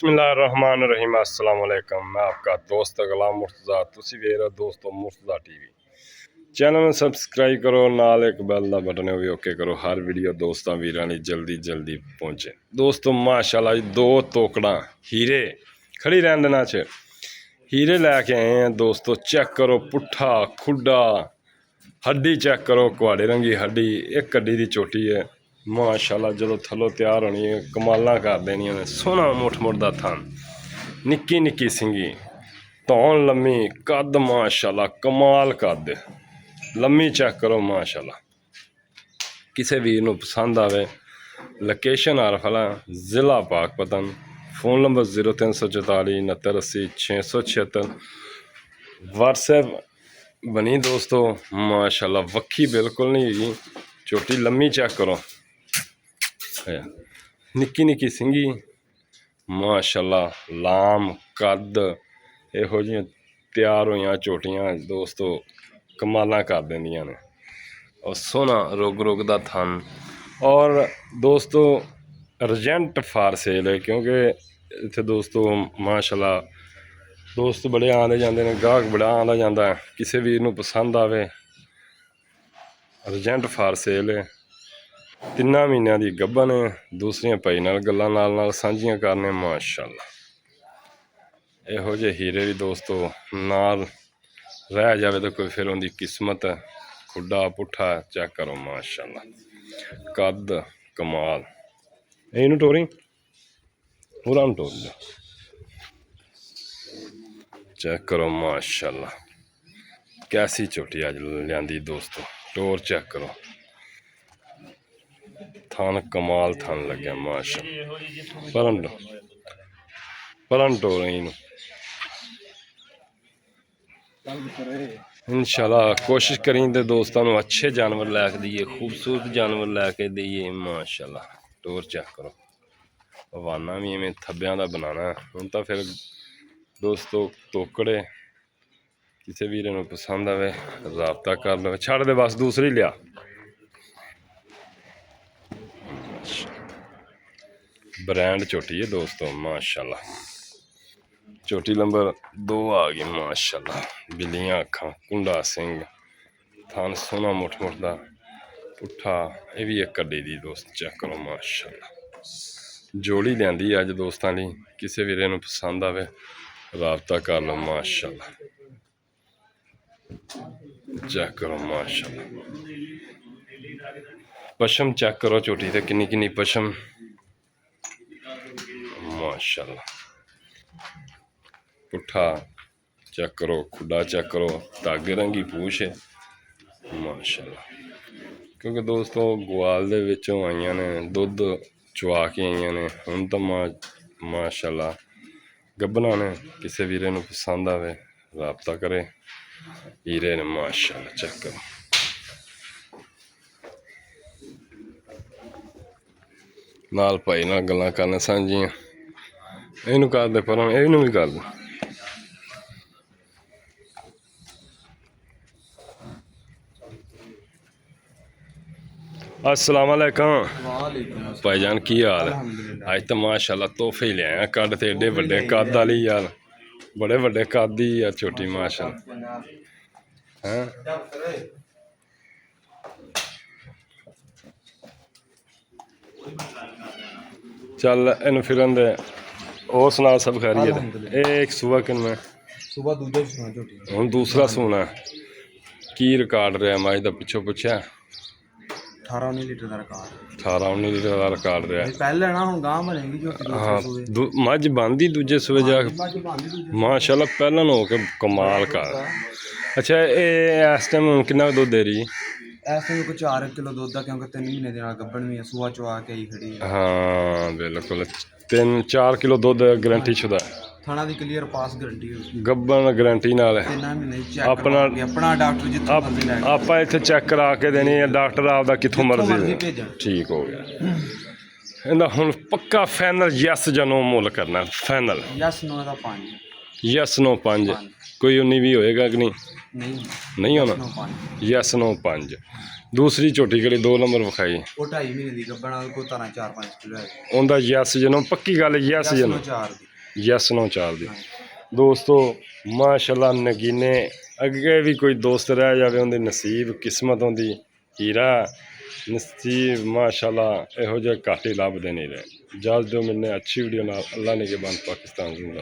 बिस्मिल्लाहिर्रहमानिर्रहीम अस्सलाम वालेकुम। मैं आपका दोस्त गुलाम मुर्तज़ा, तुसी वेख रहे हो दोस्तों मुर्तज़ा टीवी। चैनल में सबसक्राइब करो, नाल एक बैल का बटन भी ओके करो। हर वीडियो दोस्तों वीरां दी जल्दी जल्दी पहुँचे। दोस्तों माशाल्लाह जी दो तोकड़ा हीरे खड़ी रैंदना च हीरे लैके आए हैं दोस्तों। चेक करो पुट्ठा खुड्डा हड्डी चेक करो, कुआड़े रंगी हड्डी, एक कड्डी दी चोटी है माशाल्लाह। जो थलो तैयार होनी है कमाल कर देनिया ने। सोहना मुठ मुठ दा थन, निक्की निक्की सिंगी, धौन लम्मी, कद माशाल्लाह कमाल कद लम्मी चेक करो माशाल्लाह। किसी वीर नूं पसंद आवे लोकेशन आरफला जिला पाकपतन, फ़ोन नंबर 0344 6980 676। व्हाट्सएप बनी दोस्तों माशाल्लाह। वक्खी बिल्कुल नहीं जी, चोटी लम्मी चेक करो, निक्की निक्की सिंगी माशाल्लाह। लाम कद इहो जिहियां तैयार हुई झोटियां दोस्तों कमाल कर देंदियां ने। और सोहना रुग रुग दा थन। और दोस्तों रजेंट फार सेल है, क्योंकि इत्थे दोस्तों माशाल्लाह दोस्त बड़े आते जाते हैं, गाहक बड़ा आता जाता है। किसी वीर नूं पसंद आवे रजेंट फार सेल है। 3 महीनों की गब्बन है। दूसरिया भाई नाल गल्लां नाल सांझियां करने माशाल्लाह। इहो जे हीरे भी दोस्तों नाल रह जाए तो कोई फिर उनकी किस्मत है। खुड्डा पुट्ठा चेक करो माशाल्लाह, कद कमाल। इनू टोरी पूरा टोर दो, चेक करो माशाल्लाह। कैसी चोटी अज लियांदी दोस्तों, टोर चेक करो, थान कमाल थान लगे माशाल्लाह। पलन टोर इनू इंशाल्लाह कोशिश करें तो दोस्तों अच्छे जानवर लैके दिए, खूबसूरत जानवर लैके दिए माशाल्लाह। टोर चेक करो, हवाना भी इवें थब्बियां का बनाना हूँ तो फिर दोस्तों तोकड़े किसी वीर नूं पसंद आवे राबता कर लो। छड़ दे बस दूसरी लिया। ब्रांड चोटी है दोस्तों माशाल्लाह। चोटी नंबर 2 आ गई माशाल्लाह। बिल्लियां अखा, कुंडा सिंह, थान सोहना मुठ मुठ दा पुट्ठा। ये भी एक कड्डी दी दोस्त चेक करो माशाल्लाह। जोड़ी लियांदी अज दोस्तों ली, किसी वीरे नूं पसंद आवे राबता कर लो माशाल्लाह। चेक करो माशाल्लाह। पशम चेक करो चोटी ते किन्नी किन्नी पशम माशाल्लाह। पुट्ठा चेक करो, खुड्डा चेक करो, धागे रंगी पूछ है माशाल्लाह। क्योंकि दोस्तों ग्वाल दे विचों आईयां ने, दुध चवा के आईयां ने हुण तो माशाल्लाह गब्बना ने। किसी वीरे नूं पसंद आवे राबता करे हीरे ने माशाल्लाह। चेक करो नाल भाई नाल गल्लां करन सांझियां। इनू कर दे पर इनू भी कर दे। अस्सलाम वालेकुम भाईजान, की हाल है? अज तो माशाल्लाह तोहफे ही ले आया कद ते एडे वड्डे कद वाली यार, बड़े वड्डे कद दी यार छोटी माशाल्लाह हैं। चल इन फिरन दे और सुना सब खैरियत? एक सुबह किन में सुबह दूजा सुना झोटी हूँ दूसरा सुना की रिकॉर्ड रहा मज का पिछों पुछया? 18-19 लीटर का रिकॉर्ड 18-19 लीटर का रिकॉर्ड रहा। पहले ना हम गांव बनेगी झोटी हाँ मझ बांधी दूजे सुबह जा माशाल्लाह पहला हो के कमाल कर। अच्छा ये इस टाइम हूँ कितना दुध दे रही? ऐसे में कुछ 4 किलो दूध का, क्योंकि 3 महीने दिन गब्बन भी है, सुबह चवा के ही खड़ी है। हाँ बिल्कुल 3-4 किलो दुध गारंटी शुदा थाना दी क्लियर पास गारंटी है, गब्बन गारंटी नाल है। 3 महीने चेक अपना अपना डॉक्टर जितना मर्जी ले आप इत्थे चेक करा के देनी है, डॉक्टर आपदा कित्थों मर्जी भेजन। ठीक हो गया। इहदा हुण पक्का फाइनल यस जां नो मुल करना? फाइनल यस नो का 5 यस नो 5 कोई 19 भी होएगा कि नहीं? नहीं होना यस नो 5। दूसरी झोटी कड़ी 2 नंबर विखाई वो 2.5 महीने की गब्बन को तरह 4-5 किलो है उनका यस जनो पक्की गल यस जनो 4 ਯੈਸ ਨੋ 4 ਦੀ। ਦੋਸਤੋ ਮਾਸ਼ਾਅੱਲਾ ਨਗੀਨੇ ਅੱਗੇ ਵੀ ਕੋਈ ਦੋਸਤ ਰਹਿ ਜਾਵੇ ਉਹਦੇ ਨਸੀਬ ਕਿਸਮਤ ਹੁੰਦੀ ਹੀਰਾ ਨਸੀਬ ਮਾਸ਼ਾਅੱਲਾ ਇਹੋ ਜਿਹੇ ਘੱਟ ਹੀ ਲੱਭਦੇ ਨਹੀਂ ਰਹੇ। ਇਜਾਜ਼ਤ ਦਿਓ ਮਿਲਨੇ ਅੱਛੀ ਵੀਡੀਓ ਨਾਲ। ਅੱਲਾ ਨੇ ਕੇ ਬੰਦ ਪਾਕਿਸਤਾਨ ਜ਼ਿੰਦਾ।